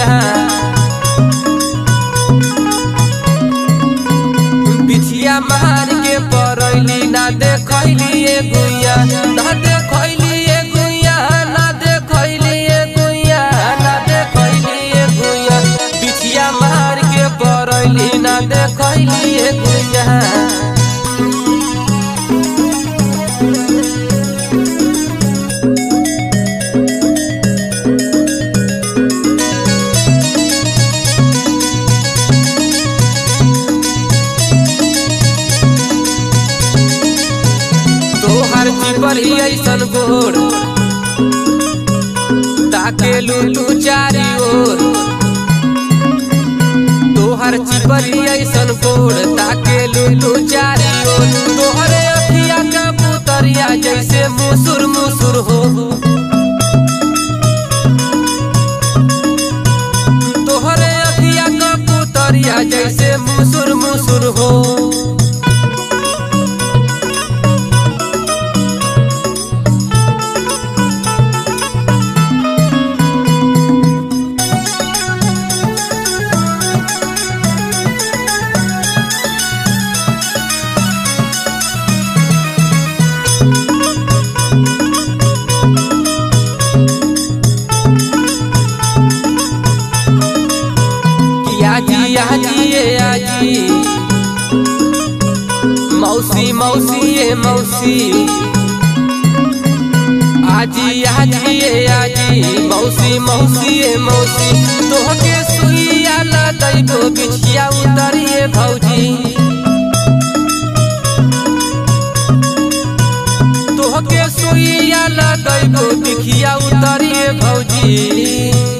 गुइया बिछिया मार के परैली ना देखैली गुइया ना देखैली गुइया ना देखैली गुइया ना देखैली गुइया बिछिया मार के परैली ना देखैली गुइया। तोहर चिपरी ऐसन गोर ताकेलू तू चारी ओर तोहर चिपरी ऐसन गोर ताकेलू तू चारी ओर तोहरे अखिया का पुतरिया जैसे मुसुर मुसुर हो तोहरे अखिया का पुतरिया जैसे मुसुर मुसुर हो। आजी मौसी मौसी ये मौसी आजी आजी आजी मौसी मौसी ये मौसी तोहके सुइया ला दैबो बिछिया उतरिए भौजी तोहके सुइया ला दैबो बिछिया उतरिए भौजी।